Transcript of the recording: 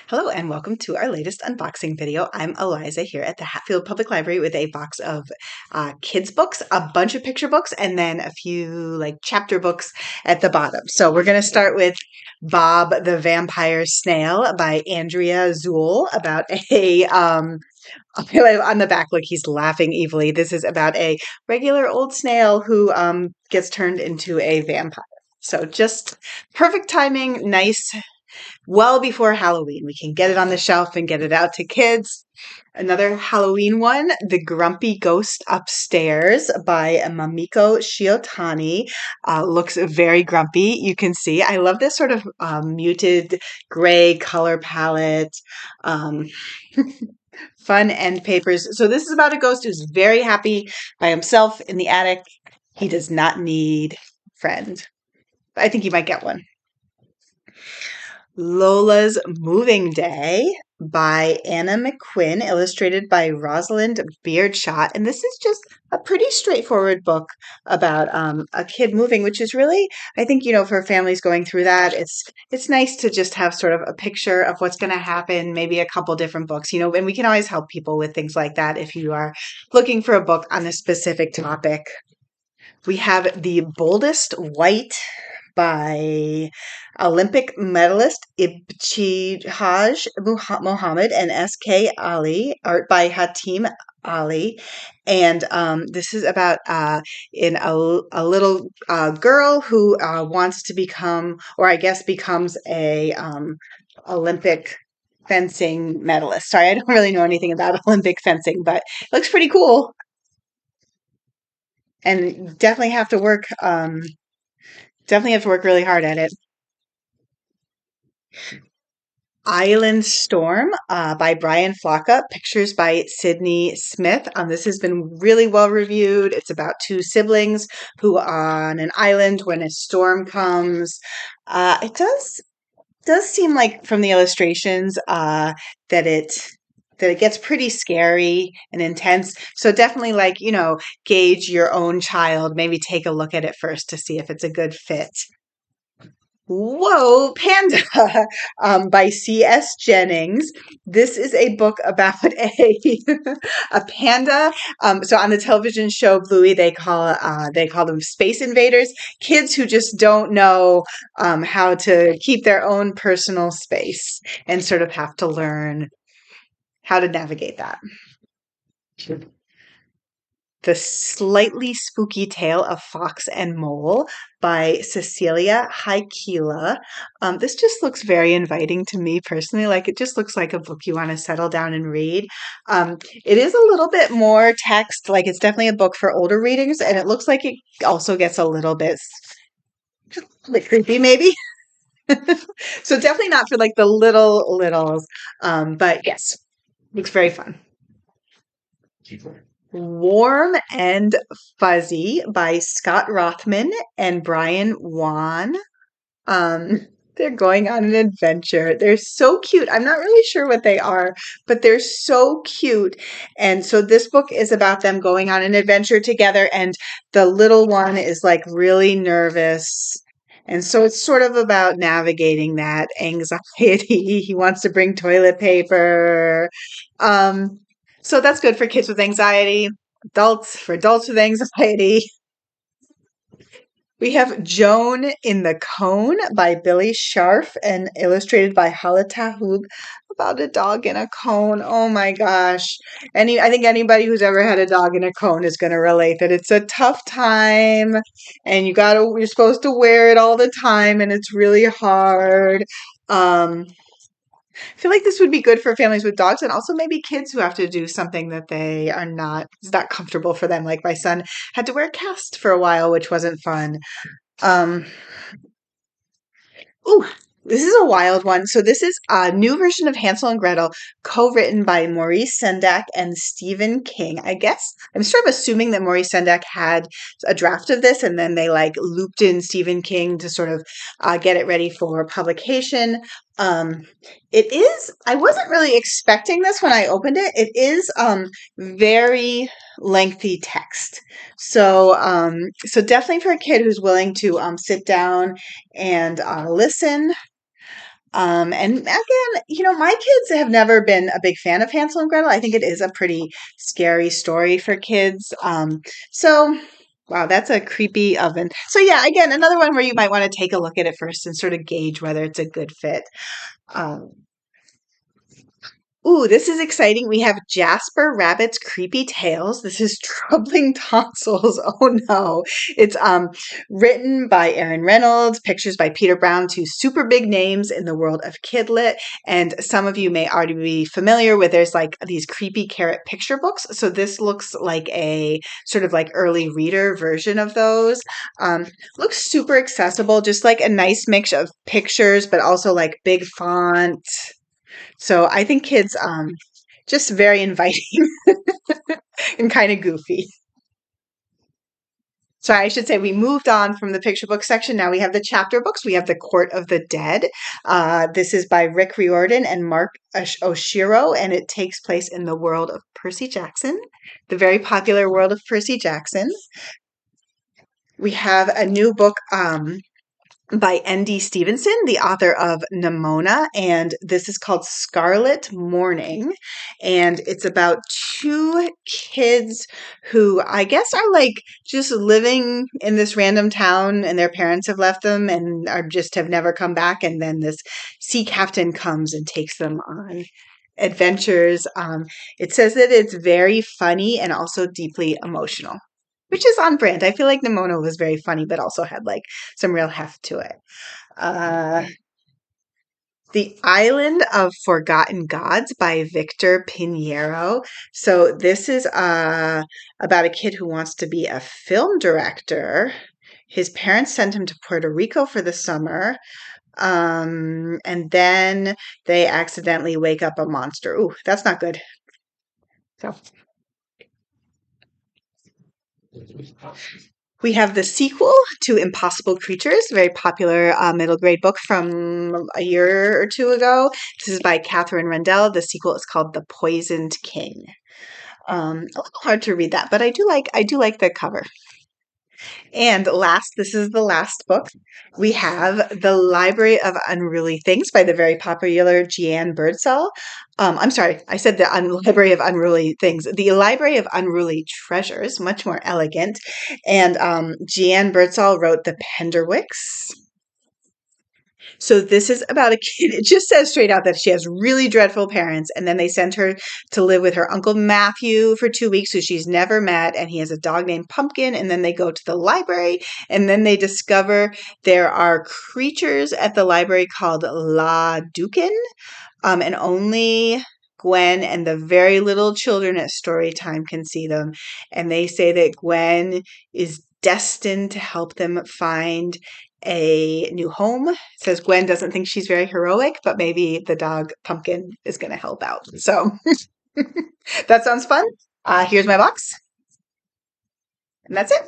Hello and welcome to our latest unboxing video. I'm Eliza here at the Hatfield Public Library with a box of kids books, a bunch of picture books, and then a few chapter books at the bottom. So we're going to start with Bob the Vampire Snail by Andrea Zuill about on the back, look, he's laughing evilly. This is about a regular old snail who gets turned into a vampire. So just perfect timing, nice, well before Halloween. We can get it on the shelf and get it out to kids. Another Halloween one, The Grumpy Ghost Upstairs by Mamiko Shiotani. Looks very grumpy. You can see. I love this sort of muted gray color palette. Um, fun end papers. So this is about a ghost who's very happy by himself in the attic. He does not need a friend. I think you might get one. Lola's Moving Day by Anna McQuinn, illustrated by Rosalind Beardshot. And this is just a pretty straightforward book about a kid moving, which is really, I think, for families going through that, it's nice to just have sort of a picture of what's going to happen, maybe a couple different books, and we can always help people with things like that if you are looking for a book on a specific topic. We have The Boldest White by Olympic medalist Ibtihaj Muhammad and S.K. Ali, art by Hatim Ali. And this is about a little girl who wants to become, or I guess becomes a Olympic fencing medalist. Sorry, I don't really know anything about Olympic fencing, but it looks pretty cool. And definitely have to work really hard at it. Island Storm by Brian Floca, pictures by Sydney Smith. This has been really well reviewed. It's about two siblings who are on an island when a storm comes. It does seem like from the illustrations that it gets pretty scary and intense. So definitely gauge your own child. Maybe take a look at it first to see if it's a good fit. Whoa, Panda by C.S. Jennings. This is a book about a panda. So on the television show Bluey, they call them space invaders, kids who just don't know how to keep their own personal space and sort of have to learn how to navigate that. The Slightly Spooky Tale of Fox and Mole by Cecilia Heikkila. This just looks very inviting to me personally. It just looks like a book you want to settle down and read. It is a little bit more text, it's definitely a book for older readers, and it looks like it also gets a little bit creepy maybe. So definitely not for the littles, but yes, looks very fun. Warm and Fuzzy by Scott Rothman and Brian Wan. They're going on an adventure. They're so cute. I'm not really sure what they are, but they're so cute. And so this book is about them going on an adventure together, and the little one is really nervous. And so it's sort of about navigating that anxiety. He wants to bring toilet paper. So that's good for kids with anxiety, for adults with anxiety. We have Joan in the Cone by Billy Sharff and illustrated by Hala Tahoub, about a dog in a cone. Oh my gosh. I think anybody who's ever had a dog in a cone is going to relate that it's a tough time and you're supposed to wear it all the time and it's really hard. I feel like this would be good for families with dogs and also maybe kids who have to do something that is not comfortable for them. Like my son had to wear a cast for a while, which wasn't fun. Ooh, this is a wild one. So this is a new version of Hansel and Gretel, co-written by Maurice Sendak and Stephen King. I guess I'm sort of assuming that Maurice Sendak had a draft of this, and then they looped in Stephen King to sort of get it ready for publication. It is. I wasn't really expecting this when I opened it. It is very lengthy text. So definitely for a kid who's willing to sit down and listen. And again, my kids have never been a big fan of Hansel and Gretel. I think it is a pretty scary story for kids. So wow, that's a creepy oven. So yeah, again, another one where you might want to take a look at it first and sort of gauge whether it's a good fit. Um, Ooh, this is exciting. We have Jasper Rabbit's Creepy Tales. This is Troubling Tonsils. Oh no. It's written by Aaron Reynolds, pictures by Peter Brown, two super big names in the world of kidlit. And some of you may already be familiar with there's like these creepy carrot picture books. So this looks like a sort of like early reader version of those. Um, Looks super accessible, just like a nice mix of pictures, but also like big font. So I think kids just very inviting and kind of goofy. So I should say we moved on from the picture book section. Now we have the chapter books. We have The Court of the Dead. This is by Rick Riordan and Mark Oshiro, and it takes place in the world of Percy Jackson, the very popular world of Percy Jackson. We have a new book by N.D. Stevenson, the author of Nimona, and this is called Scarlet Morning. And it's about two kids who I guess are like just living in this random town and their parents have left them and are just have never come back. And then this sea captain comes and takes them on adventures. It says that it's very funny and also deeply emotional, which is on brand. I feel like Nimona was very funny, but also had like some real heft to it. Uh, the Island of Forgotten Gods by Victor Pineiro. So this is about a kid who wants to be a film director. His parents sent him to Puerto Rico for the summer. And then they accidentally wake up a monster. Ooh, that's not good. So we have the sequel to Impossible Creatures, a very popular middle grade book from a year or two ago. This is by Katherine Rundell. The sequel is called The Poisoned King. A little hard to read that, but I do like the cover. And last, this is the last book. We have The Library of Unruly Things by the very popular Jeanne Birdsall. I'm sorry, I said the Library of Unruly Things. The Library of Unruly Treasures, much more elegant. And Jeanne Birdsall wrote The Penderwicks. So this is about a kid. It just says straight out that she has really dreadful parents, and then they send her to live with her Uncle Matthew for 2 weeks, who she's never met, and he has a dog named Pumpkin. And then they go to the library, and then they discover there are creatures at the library called La Dukin, and only Gwen and the very little children at story time can see them. And they say that Gwen is destined to help them find a new home. It says Gwen doesn't think she's very heroic, but maybe the dog Pumpkin is going to help out. So that sounds fun. Here's my box, and that's it.